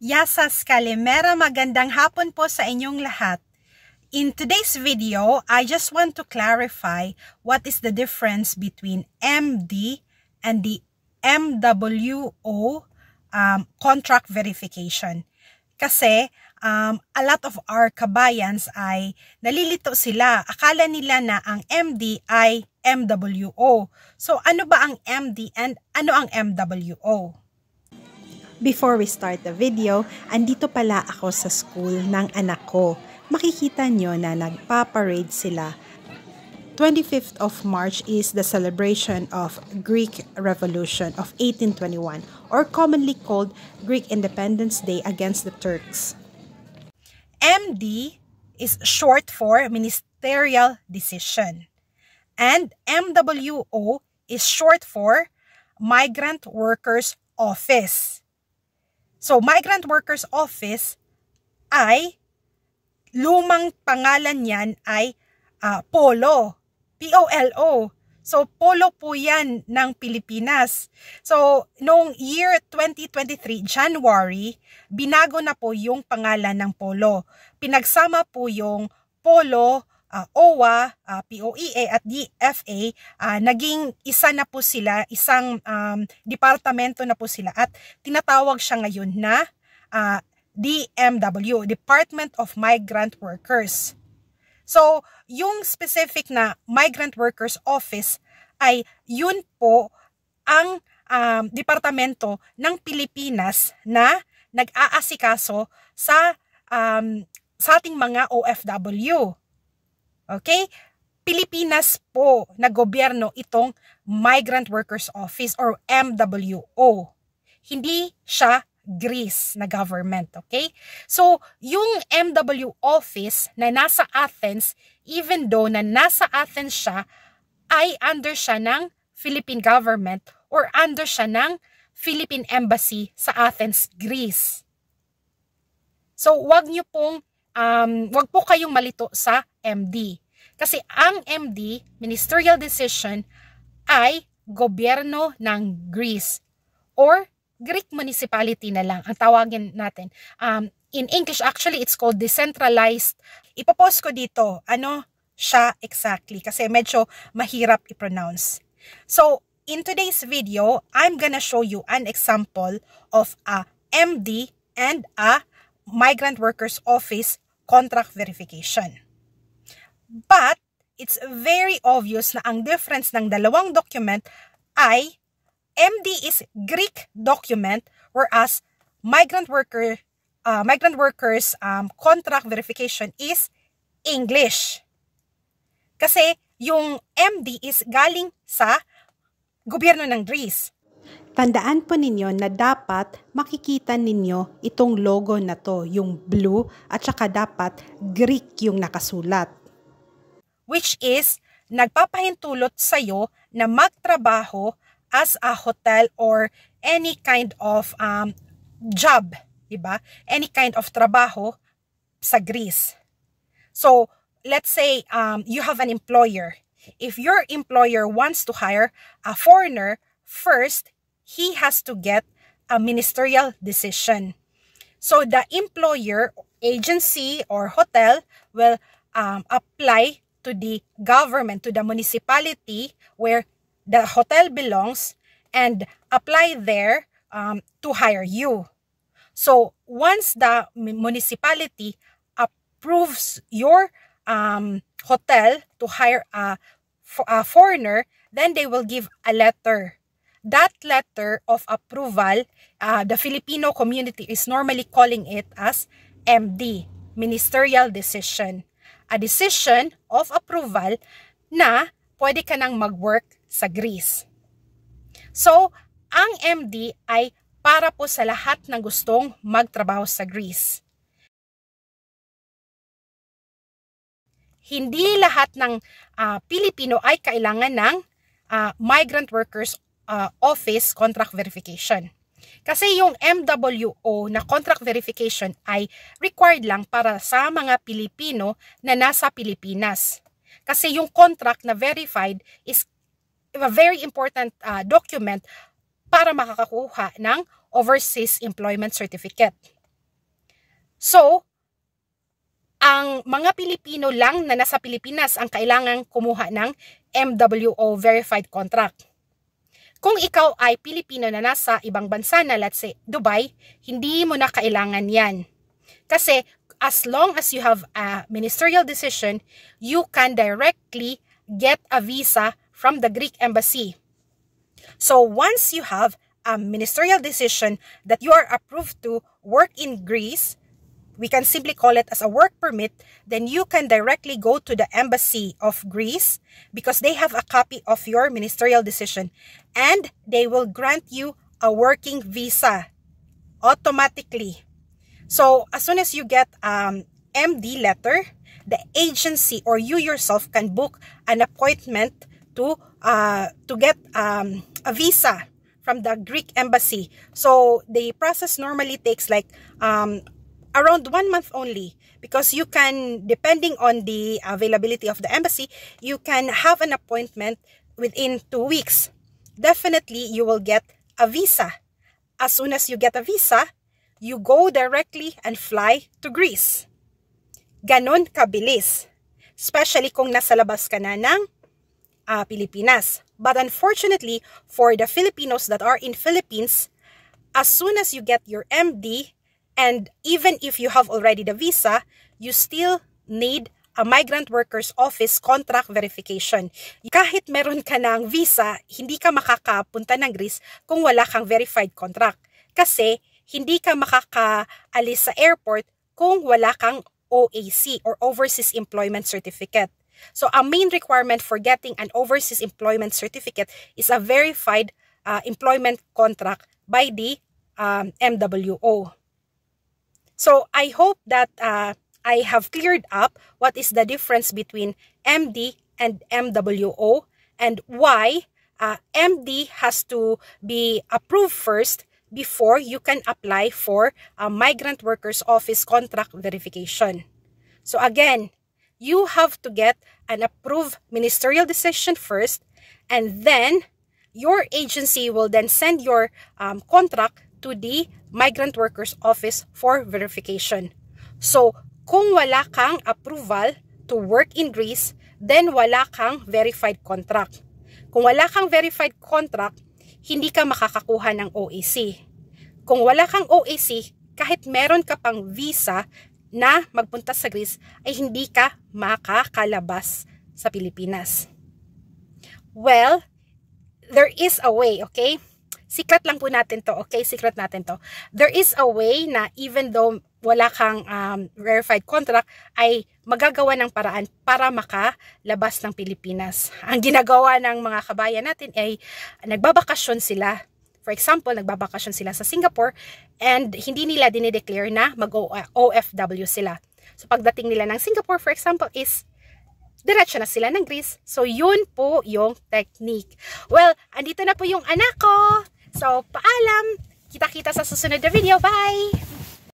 Yasas Kalimera, magandang hapon po sa inyong lahat. In today's video, I just want to clarify what is the difference between MD and the MWO contract verification. Kasi a lot of our kabayans ay nalilito sila. Akala nila na ang MD ay MWO. So ano ba ang MD and ano ang MWO? Before we start the video, andito pala ako sa school ng anak ko. Makikita nyo na nagpa-parade sila. 25th of March is the celebration of Greek Revolution of 1821 or commonly called Greek Independence Day against the Turks. MD is short for Ministerial Decision and MWO is short for Migrant Workers Office. So, Migrant Workers Office ay, lumang pangalan yan ay POLO. P-O-L-O. So, POLO po yan ng Pilipinas. So, noong year 2023, January, binago na po yung pangalan ng POLO. Pinagsama po yung POLO, OWA, POEA at DFA, naging isa na po sila, isang departamento na po sila at tinatawag siya ngayon na DMW, Department of Migrant Workers. So, yung specific na Migrant Workers Office ay yun po ang departamento ng Pilipinas na nag-aasikaso sa ating mga OFW. Okay? Pilipinas po na gobyerno itong Migrant Workers Office or MWO. Hindi siya Greece na government. Okay? So, yung MW office na nasa Athens, even though na nasa Athens siya, ay under siya ng Philippine government or under siya ng Philippine Embassy sa Athens, Greece. So, wag po kayong malito sa MD. Kasi ang MD, Ministerial Decision, ay gobyerno ng Greece or Greek municipality na lang ang tawagin natin. In English, actually, it's called decentralized. Ipopost ko dito, ano siya exactly kasi medyo mahirap i-pronounce. So, in today's video, I'm gonna show you an example of a MD and a Migrant Workers Office contract verification. But, it's very obvious na ang difference ng dalawang document ay MD is Greek document whereas migrant workers contract verification is English. Kasi yung MD is galing sa gobyerno ng Greece. Tandaan po ninyo na dapat makikita ninyo itong logo na to, yung blue at saka dapat Greek yung nakasulat. Which is nagpapahintulot sa'yo na magtrabaho as a hotel or any kind of job, diba? Any kind of trabaho sa Greece. So, let's say you have an employer. If your employer wants to hire a foreigner, first, he has to get a ministerial decision. So, the employer, agency, or hotel will apply to the government, to the municipality where the hotel belongs and apply there to hire you. So, once the municipality approves your hotel to hire a foreigner, then they will give a letter. That letter of approval, the Filipino community is normally calling it as MD, Ministerial Decision. A decision of approval na pwede ka nang mag-work sa Greece. So, ang MD ay para po sa lahat ng gustong magtrabaho sa Greece. Hindi lahat ng Pilipino ay kailangan ng Migrant Workers Office contract verification. Kasi yung MWO na contract verification ay required lang para sa mga Pilipino na nasa Pilipinas. Kasi yung contract na verified is a very important document para makakakuha ng Overseas Employment Certificate. So, ang mga Pilipino lang na nasa Pilipinas ang kailangang kumuha ng MWO verified contract. Kung ikaw ay Pilipino na nasa ibang bansa na let's say Dubai, hindi mo na kailangan yan. Kasi as long as you have a ministerial decision, you can directly get a visa from the Greek embassy. So once you have a ministerial decision that you are approved to work in Greece, we can simply call it as a work permit, then you can directly go to the embassy of Greece because they have a copy of your ministerial decision and they will grant you a working visa automatically. So as soon as you get MD letter, the agency or you yourself can book an appointment to get a visa from the Greek embassy. So the process normally takes like around 1 month only, because you can, depending on the availability of the embassy, you can have an appointment within 2 weeks. Definitely, you will get a visa. As soon as you get a visa, you go directly and fly to Greece. Ganon kabilis. Especially kung nasa labas ka na ng Pilipinas. But unfortunately, for the Filipinos that are in Philippines, as soon as you get your MD, and even if you have already the visa, you still need a migrant workers office contract verification. Kahit meron ka ng visa, hindi ka makakapunta ng Greece kung wala kang verified contract. Kasi hindi ka makakaalis sa airport kung wala kang OAC or Overseas Employment Certificate. So a main requirement for getting an Overseas Employment Certificate is a verified employment contract by the MWO. So I hope that I have cleared up what is the difference between MD and MWO and why MD has to be approved first before you can apply for a migrant workers office contract verification. So again, you have to get an approved ministerial decision first, and then your agency will then send your contract to the migrant workers office for verification. So, kung wala kang approval to work in Greece, then wala kang verified contract. Kung wala kang verified contract, hindi ka makakakuha ng OAC. Kung wala kang OAC, kahit meron ka pang visa na magpunta sa Greece, ay hindi ka makakalabas sa Pilipinas. Well, there is a way, okay? Secret lang po natin to, okay? Secret natin to. There is a way na even though wala kang verified contract, ay magagawa ng paraan para makalabas ng Pilipinas. Ang ginagawa ng mga kabayan natin ay nagbabakasyon sila. For example, nagbabakasyon sila sa Singapore and hindi nila dinideclare na mag-OFW sila. So pagdating nila ng Singapore, for example, is diretso na sila ng Greece. So yun po yung technique. Well, andito na po yung anak ko. So, paalam! Kita-kita sa susunod na video. Bye!